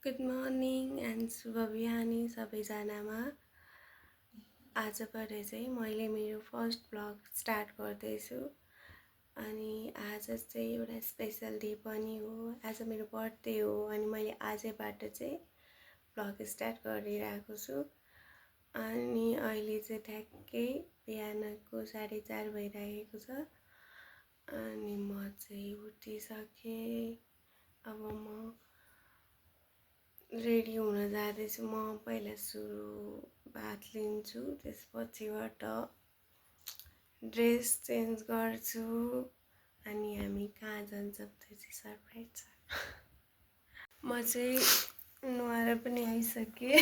Good morning and शुभ बिहानी सबैजनामा। आजबाट चाहिँ मैले मेरो फर्स्ट ब्लग स्टार्ट गर्दैछु। अनि आज चाहिँ एउटा स्पेसल डे पनि हो। आज मेरो बर्थडे हो अनि मैले आजैबाट चाहिँ ब्लग स्टार्ट गरिरहेको छु। अनि अहिले चाहिँ ठ्याक्कै बिहानको 4:30 भइरहेको छ। अनि म चाहिँ उठिसकेँ। अब म रेडी हुन जाँदैछु। म पहिला सुरु भात लिन्छु, त्यसपछिबाट ड्रेस चेन्ज गर्छु अनि हामी कहाँ जान्छौँ त्यो चाहिँ सरप्राइज छ। म चाहिँ नुहाएर पनि आइसकेँ,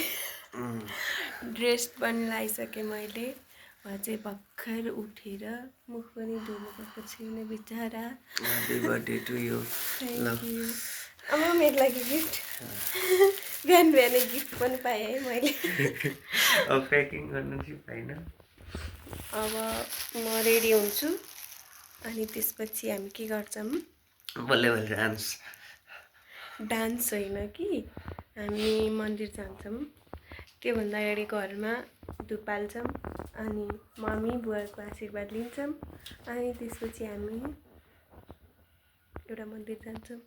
ड्रेस पनि लगाइसकेँ मैले। म चाहिँ भर्खर उठेर मुख पनि धुएको छैन बिचरा। Happy birthday to you. Thank you. अब मेरो लागि गिफ्ट बिहान बिहानै गिफ्ट पनि पाएँ है मैले। अब प्याकिङ गर्नु चाहिँ पाइन। अब म रेडी हुन्छु अनि त्यसपछि हामी के गर्छौँ, बल्ल बल्ल डान्स। डान्स होइन कि हामी मन्दिर जान्छौँ। त्योभन्दा अगाडि घरमा धुप हाल्छौँ अनि मम्मी बुवाको आशीर्वाद लिन्छौँ अनि त्यसपछि हामी एउटा मन्दिर जान्छौँ।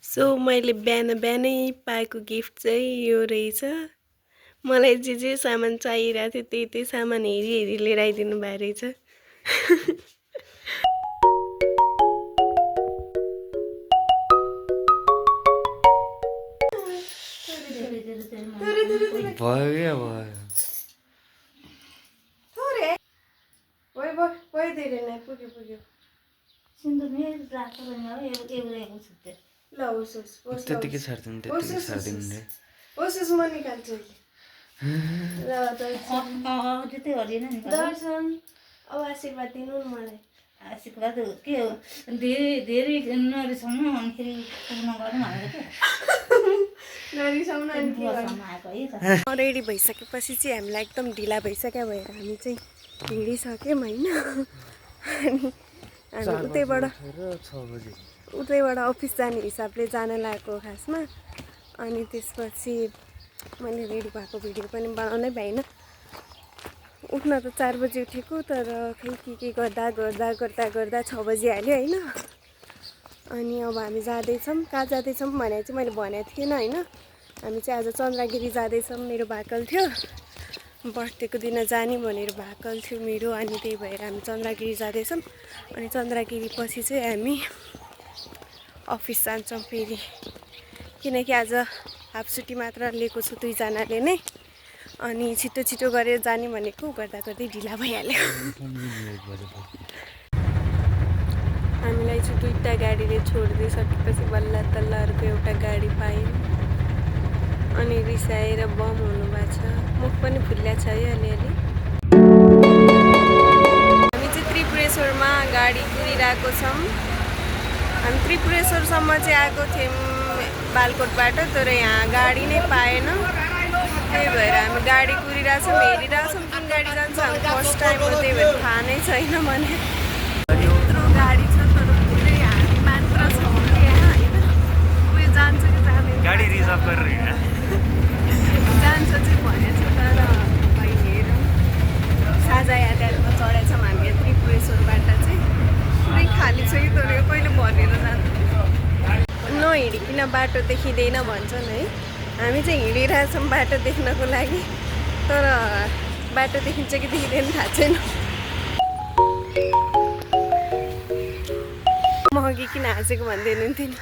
सो मैले बिहान बिहानै पाएको गिफ्ट चाहिँ यो रहेछ। मलाई जे जे सामान चाहिरहेको थियो त्यही सामान हेरी हेरी लिएर आइदिनु भएको रहेछ। भयो पुग्यो पुग्यो। ल होस् होस् होस् त्यतिकै छाड्दिनु त्यतिकै छाड्दिनु रे। होस् होस् म निकाल्छु अहिले। ल दर्शन अब आशीर्वाद दिनु न मलाई। आशीर्वाद के हो, धेरै नरिसाउनु अनिखेरि पूर्ण गरौँ भनेको नरिसाउनु अनि के गर्नु। आएको है त। रेडी भइसकेपछि चाहिँ हामीलाई एकदम ढिला भइसक्यो भएर हामी चाहिँ हिँडिसक्यौँ होइन। अनि हामी उतैबाट अफिस जाने हिसाबले जान लागेको खासमा। अनि त्यसपछि मैले रेडी भएको भिडियो पनि बनाउनै पाइनँ। उठ्न त 4 बजी उठेको, तर खै के गर्दा गर्दा गर्दा गर्दा 6 बजी हाल्यो होइन। अनि अब हामी जाँदैछौँ। कहाँ जाँदैछौँ भने चाहिँ मैले भनेको थिएन होइन। हामी चाहिँ आज चन्द्रगिरी जाँदैछौँ। मेरो भाकल थियो, बर्थडेको दिन जाने भनेर भाकल थियो मेरो। अनि त्यही भएर हामी चन्द्रगिरी जाँदैछौँ। अनि चन्द्रगिरी पछि चाहिँ हामी अफिस जान्छौँ फेरि, किनकि आज हाफ छुट्टी मात्र लिएको छु 2 जनाले नै। अनि छिटो छिटो गरेर जाने भनेको गर्दा गर्दै ढिला भइहाल्यो। हामीलाई चाहिँ 2टा गाडीले छोडिदिइसकेपछि बल्ल तल्ल अर्को एउटा गाडी पायौँ। अनि रिसाएर बम हुनुभएको छ, मुख पनि फुल्ल्या छ है अलिअलि। हामी चाहिँ त्रिपुरेश्वरमा गाडी कुरिरहेको छौँ। हामी त्रिपुरेश्वरसम्म चाहिँ आएको थियौँ बालकोटबाट, तर यहाँ गाडी नै पाएन। त्यही भएर हामी गाडी कुरिरहेछौँ, हेरिरहेछौँ कुन गाडी जान्छ। हामी फर्स्ट टाइम हो, त्यही भएर थाहा नै छैन भने। यत्रो गाडी छ तर पुरै हामी मात्र छौँ यहाँ होइन। उयो जान्छ कि जाँदैन, गाडी रिजर्भ गरेर जान्छ चाहिँ भनेको छ, तर खै हेरौँ। साझा यातायातमा चढेछौँ हामी त्रिपुरेश्वरबाट चाहिँ। पुरै खाली छ कि तर कहिले भनेर जान्छ। नहिँडिकन बाटो देखिँदैन भन्छन् है। हामी चाहिँ हिँडिरहेछौँ बाटो देख्नको लागि, तर बाटो देखिन्छ कि देखिँदैन थाहा छैन। म अघि किन हाँसेको भन्दै हुनुहुन्थ्यो नि,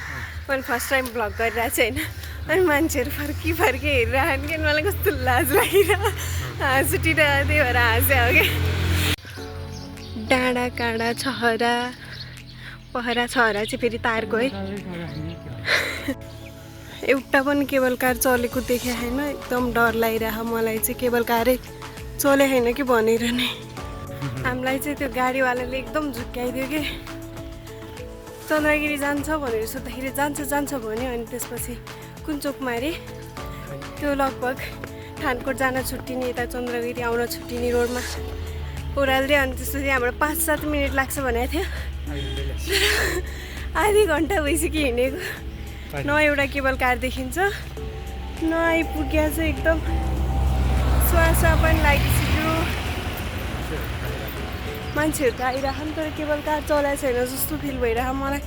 मैले फर्स्ट टाइम भ्लग गरिरहेको छु होइन। अनि मान्छेहरू फर्की हेरिरहन् कि मलाई कस्तो लाज लागिरह हाँस उठिरहेको, त्यही भएर हाँसे हो कि। डाँडा काँडा छहरा पहरा, छहरा चाहिँ फेरि तारको है। एउटा पनि केबल कार चलेको देखेँ होइन। एकदम डर लागिरह मलाई चाहिँ, केबल कारै चले होइन कि भनेर नै। हामीलाई चाहिँ त्यो गाडीवालाले एकदम झुक्क्याइदियो कि। चन्द्रगिरी जान्छ भनेर सोद्धाखेरि जान्छ जान्छ भन्यो। अनि त्यसपछि कुन चोकमा अरे, त्यो लगभग ठानकोट जान छुट्टिने, यता चन्द्रगिरी आउन छुट्टिने रोडमा ओह्राल्दै। अनि त्यसपछि हाम्रो 5-7 मिनट लाग्छ भनेको थियो, आधी घन्टा भइसक्यो हिँडेको। न एउटा केबल कार देखिन्छ न आइपुग्या चाहिँ एकदम स्वासा पनि लागिसक्यो मान्छेहरू त आइरहन् तर केबल कार चलाएको छैन जस्तो फिल भइरह मलाई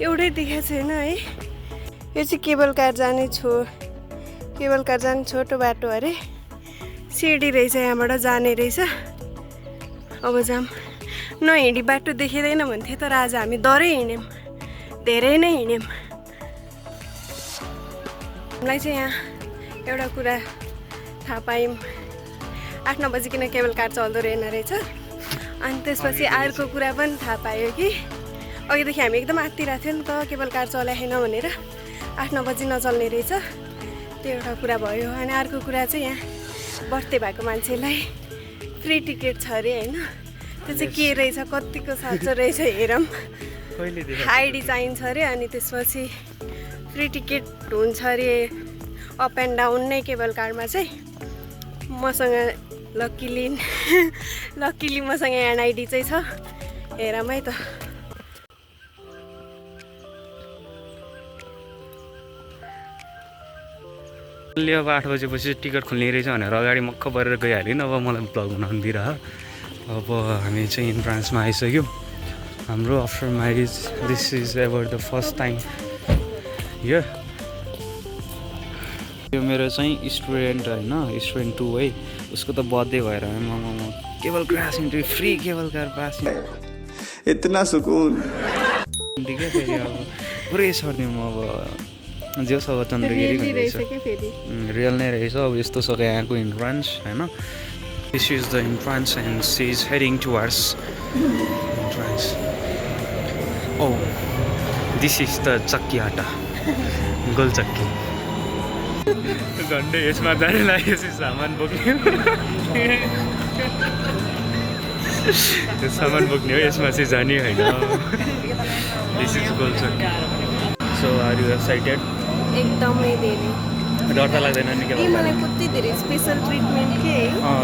एउटै देखाएको छैन है यो चाहिँ केबल कार जाने छोटो बाटो अरे सिडी रहेछ यहाँबाट जाने रहेछ अब जाम नहिँडी बाटो देखिँदैन भन्थे तर आज हामी डरै हिँड्यौँ धेरै नै हिँड्यौँ हामीलाई चाहिँ यहाँ एउटा कुरा थाहा पायौँ 8-9 बजीकन केबल कार चल्दो रहेछ अनि त्यसपछि अर्को कुरा पनि थाहा पायो कि अघिदेखि हामी एकदम आत्तिरहेको थियौँ नि त केबल कार चलाएन भनेर 8-9 बजी नचल्ने रहेछ त्यो एउटा कुरा भयो अनि अर्को कुरा चाहिँ यहाँ बर्थडे भएको मान्छेलाई फ्री टिकट छ अरे होइन त्यो चाहिँ के रहेछ कतिको साँचो रहेछ हेरौँ आइडी चाहिन्छ अरे अनि त्यसपछि फ्री टिकट हुन्छ अरे अप एन्ड डाउन नै केबल कारमा चाहिँ मसँग लक्किली मसँग एनआइडी चाहिँ छ हेरौँ है त अब 8 बजेपछि टिकट खुल्ने रहेछ भनेर अगाडि मक्ख परेर गइहाल्यो नि अब मलाई भ्लग बनाउनु दिएर अब हामी चाहिँ इन्ट्रान्समा आइसक्यौँ हाम्रो after marriage this is ever the first time यो मेरो चाहिँ स्टुडेन्ट होइन स्टुडेन्ट 2 है उसको त बर्थडे भएर म cable car entry free cable car pass इतना सुकून ठिकै फेरि अब पुरै सर्दिउँ अब जो सब चन्द्रगिरी रियल नै रहेछ अब यस्तो छ यहाँको इन्ट्रान्स होइन this is the entrance and she is heading towards entrance oh this is the Chakkihata गोल चक्की झन्डै यसमा जाने लागेपछि सामान बोक्ने सामान बोक्ने हो यसमा चाहिँ जाने होइन दिस इज गोल चक्की सो आर यु एक्साइटेड एकदमै धेरै डर त लाग्दैन नि के मलाई कति धेरै स्पेसल ट्रिटमेन्ट के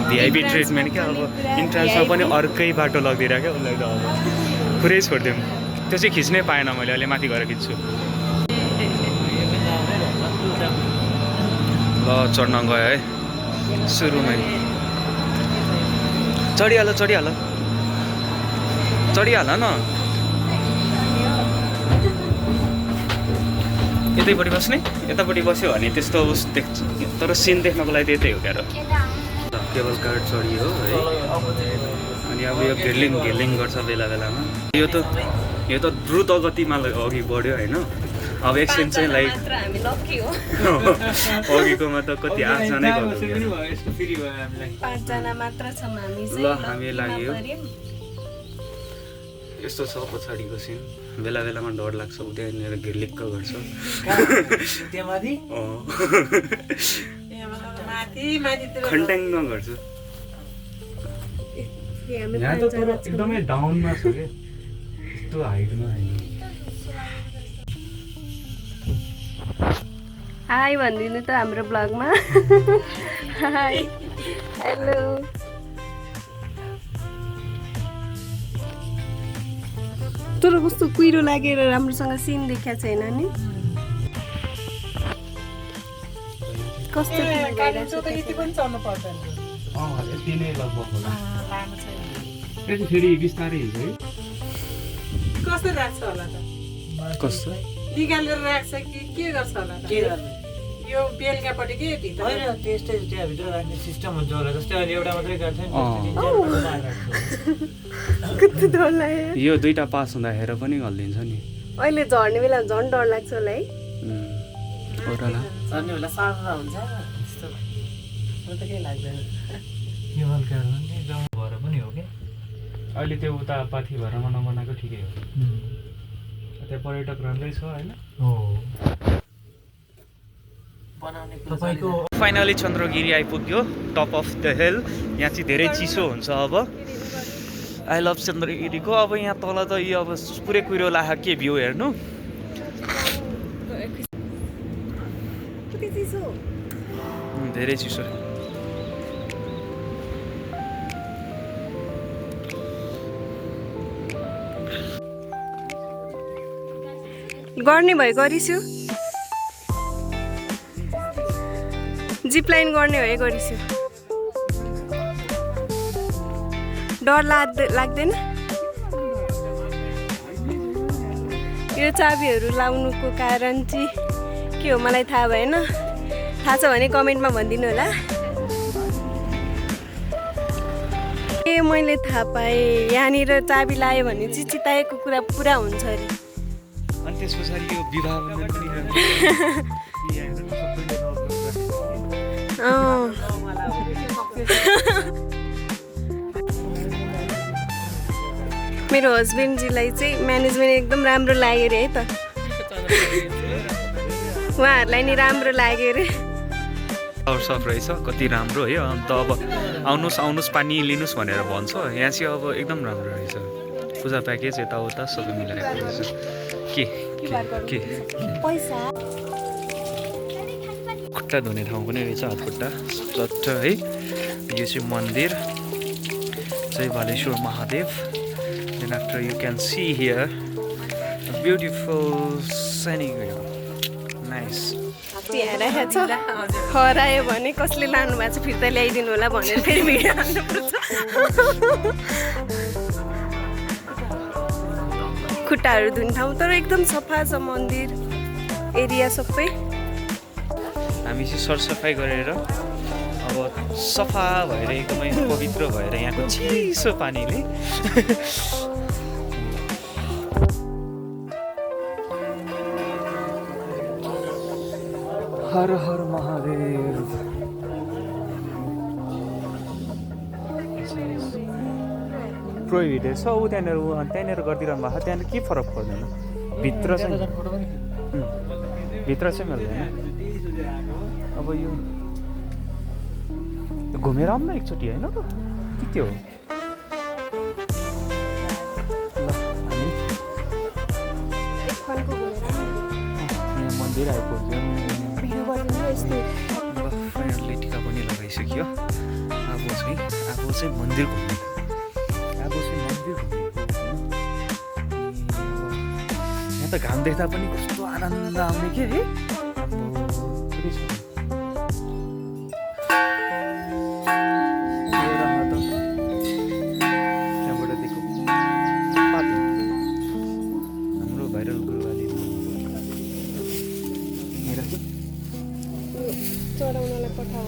भिआइपी ट्रिटमेन्ट क्या अब इन्ट्रान्समा पनि अर्कै बाटो लगिदिरहेको क्या उसलाई त अब पुरै छोडिदिउँ त्यो चाहिँ खिच्नै पाएन मैले अहिले माथि गएर खिच्छु ल चढ्न गयो है सुरुमै चढिहाल न यतैपट्टि बस्ने यतापट्टि बस्यो भने त्यस्तो उस देख्छ तर सिन देख्नको लागि त्यतै हो क्या केबल कार चढियो है अनि अब यो घिर्लिङ गर्छ बेला बेलामा यो त द्रुत गतिमा अघि बढ्यो होइन अब एकछिन चाहिँ लाइक अघिकोमा त कति 8 जनै गयो 5 जना मात्र छौँ हामी ल हामी लाग्यो यस्तो छ पछाडिको सिन बेला बेलामा डर लाग्छ उनीहरू घिर्लिक्क गर्छ खन्ट्याङ नगर्छ यहाँ त तर एकदमै डाउनमा छ क्या यस्तो हाइटमा होइन हाई भनिदिनु त हाम्रो ब्लगमा हाई हेलो तर कस्तो कुहिरो लागेर राम्रोसँग सिन देखाएको छैन नि कस्तो फेरि बिस्तारै हिँड्छ है कस्तो राख्छ होला त कस्तो निकालेर राख्छ कि के गर्छ होला त यो बेलुकापट्टि के भित्र होइन त्यस्तै त्यहाँभित्र राख्ने सिस्टम हुन्छ होला जस्तै अहिले एउटा मात्रै गर्छ नि कति डर लाग्यो यो दुईटा पास हुँदाखेरि पनि हल्दिन्छ नि अहिले झर्ने बेला झन् डर लाग्छ होला है सर्ने बेला सार्दा हुन्छ त्यस्तो म त केही लाग्दैन केबल कार पनि गाउँ भएर पनि हो क्या अहिले त्यो उता पाथी भएर नबनाएको ठिकै हो त्यहाँ पर्यटक राम्रै छ होइन तपाईँको फाइनली चन्द्रगिरी आइपुग्यो टप अफ द हिल यहाँ चाहिँ धेरै चिसो हुन्छ अब आई लभ चन्द्रगिरीको अब यहाँ तल त यो अब पुरै कुहिरो लाग्यो के भ्यू हेर्नु धेरै चिसो गर्ने भयो गरिस्यो जिप लाइन गर्ने हो गरिसु डर लाग्दैन यो चाबीहरू लाउनुको कारण चाहिँ के हो मलाई थाहा भएन थाहा छ भने कमेन्टमा भनिदिनु होला ए मैले थाहा पाएँ यहाँनिर चाबी लायो भने चाहिँ चिताएको कुरा पुरा हुन्छ अरे अनि त्यस पछाडि यो विवाह बन्धन पनि मेरो हस्बेन्डजीलाई चाहिँ म्यानेजमेन्ट एकदम राम्रो लाग्यो अरे है त उहाँहरूलाई नि राम्रो लाग्यो अरे सफ रहेछ कति राम्रो है अन्त अब आउनुहोस् पानी लिनुहोस् भनेर भन्छ यहाँ चाहिँ अब एकदम राम्रो रहेछ पूजा प्याकेज यताउता सबै मिलाएको रहेछ के पैसा खुट्टा धुने ठाउँ पनि रहेछ हातखुट्टा चट्ट है यो चाहिँ मन्दिर जय Baleshwar Mahadev then after you can see here beautiful scenic view nice हरायो भने कसले लानु भएको छ फिर्ता ल्याइदिनु होला भनेर फेरि भिडियो हाल्नुपर्छ खुट्टाहरू धुने ठाउँ तर एकदम सफा छ मन्दिर एरिया सबै हामी चाहिँ सरसफाइ गरेर अब सफा भएर एकदमै पवित्र भएर यहाँको चिसो पानीले हर हर महादेव प्रोहिबिटेड छ ऊ त्यहाँनिर गरिदिरहनु भएको त्यहाँनिर के फरक पर्दैन भित्र चाहिँ मिल्दैन अब यो घुमेर आउँ न एकचोटि होइन त के त्यो मन्दिर आइपुग्यो फाइनल्ली टिका पनि लगाइसक्यो अब चाहिँ मन्दिर घुम्ने यहाँ त घाम देख्दा पनि कस्तो आनन्द आउने के रे हाम्रो भाइरल गुरुवाली चढाउनलाई पठाऊ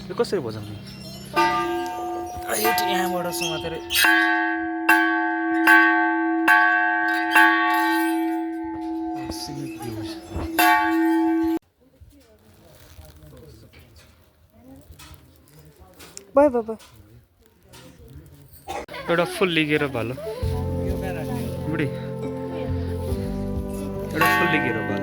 यो कसरी बजाउने यहाँबाट समातेर भयो एउटा फुल लिगेर भालो बुढी एउटा फुल लिगेर भालो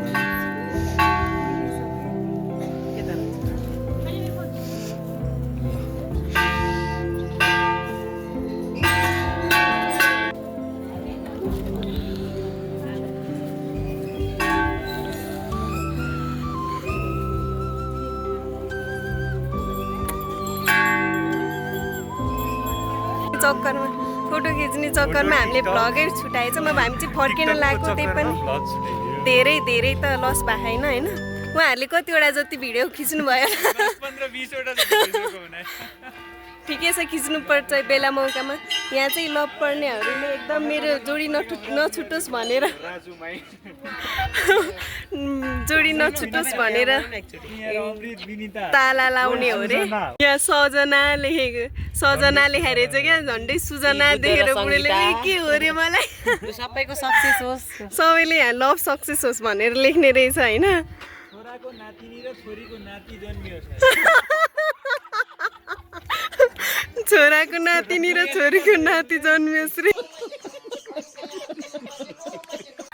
चक्करमा फोटो खिच्ने चक्करमा हामीले भ्लगै छुटाएछ म हामी चाहिँ फर्किन लागेको त्यही पनि धेरै त लस भएको छैन होइन उहाँहरूले कतिवटा जति भिडियो खिच्नु भयो ठिकै छ खिच्नुपर्छ बेला मौकामा यहाँ चाहिँ लभ पर्नेहरूले एकदम मेरो जोडी नछुटोस् भनेर जोडी नछुटोस् भनेर ताला लाउने हो रे यहाँ सजना लेखेर चाहिँ क्या झन्डै सुजना देखेर बुढीले के हो रे मलाई सबैको सक्सेस होस् सबैले यहाँ लभ सक्सेस होस् भनेर लेख्ने रहेछ होइन छोराको नातिनी र छोरीको नाति जन्मियोस् छोराको नातिनी र छोरीको नाति जन्मियोस् रे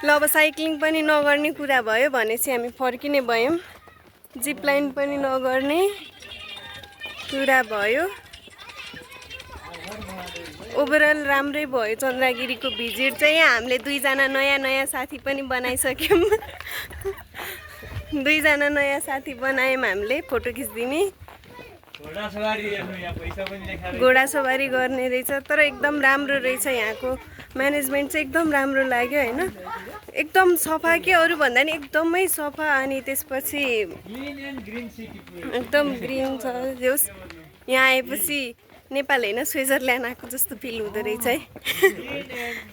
ल अब साइक्लिङ पनि नगर्ने कुरा भयो भनेपछि हामी फर्किने भयौँ जिप लाइन पनि नगर्ने कुरा भयो ओभरअल राम्रै भयो चन्द्रगिरीको भिजिट चाहिँ यहाँ हामीले दुईजना नयाँ साथी पनि बनाइसक्यौँ दुईजना नयाँ साथी बनायौँ हामीले फोटो खिचिदिने घोडा सवारी गर्ने रहेछ तर एकदम राम्रो रहेछ यहाँको म्यानेजमेन्ट चाहिँ एकदम राम्रो लाग्यो होइन एकदम सफा के अरू भन्दा नि एकदमै सफा अनि त्यसपछि एकदम ग्रिन छ जोस् यहाँ आएपछि नेपाल होइन स्विजरल्यान्ड आएको जस्तो फिल हुँदो रहेछ है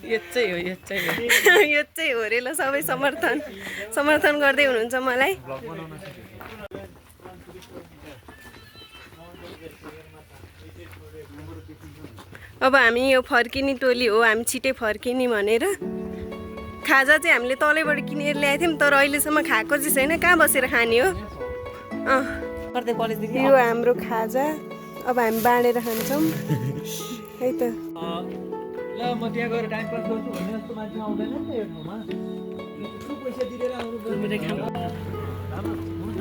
यो चाहिँ हो रे ल सबै समर्थन गर्दै हुनुहुन्छ मलाई अब हामी यो फर्किने टोली हो हामी छिटै फर्किने भनेर खाजा चाहिँ हामीले तलैबाट किनेर ल्याएको थियौँ तर अहिलेसम्म खाएको चाहिँ छैन कहाँ बसेर खाने हो यो हाम्रो खाजा अब हामी बाँडेर खान्छौँ है त ल म त्यहाँ गएर टाइम पास गर्छु भन्ने जस्तो मान्छे आउँदैन नि त यो ठाउँमा यत्रो पैसा तिरेर आउनु पर्छ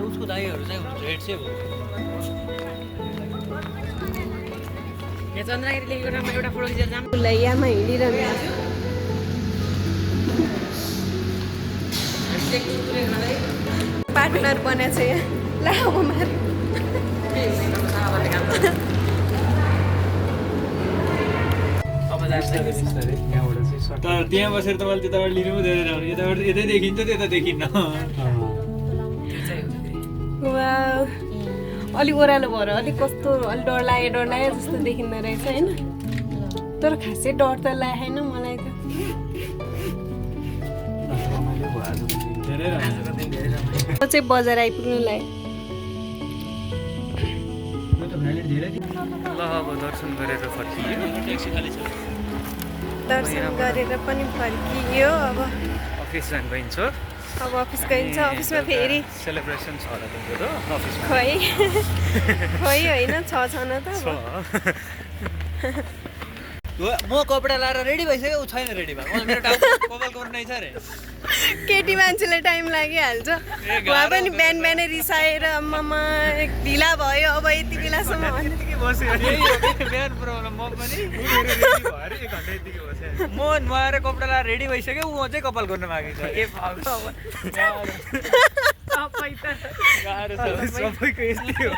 उसको दाइहरू चाहिँ रेड चाहिँ हो यहाँ चन्द्रगिरी लेखेको ठाउँमा एउटा फोटो खिचेर जाऊँ यामा हिँडिरहनु पार्टनर बनाएको छ यहाँ ला उमार तर त्यहाँ बसेर तपाईँले त्यताबाट लिनु पो धेरै राम्रो यताबाट यतै देखिन्छ त्यता देखिन्न वाउ अलिक ओह्रालो भएर अलिक कस्तो अलिक डर लाग्यो जस्तो देखिँदो रहेछ होइन तर खासै डर त लागेन मलाई त धेरै राम्रो म चाहिँ बजार आइपुग्नु लाग्यो ल अब दर्शन गरेर फर्कियो दर्शन गरेर पनि फर्कियो अब अफिस जानु गइन्छ अब अफिस गइन्छ अफिसमा फेरि सेलिब्रेसन छ होला तिम्रो अफिसमा खै होइन छ न त अब म कपडा लाएर रेडी भइसक्यो ऊ छैन रेडी भएको मेरो कपाल गर्नु नै छ रे केटी मान्छेलाई टाइम लागिहाल्छ उहाँ पनि बिहानै रिसाएर आम्मामा ढिला भयो अब यति बेलासम्म बिहान प्रब्लम म पनि म नुहाएर कपडा लाएर रेडी भइसक्यो ऊ चाहिँ कपाल गर्नु मागेको छ सबैको यसले हो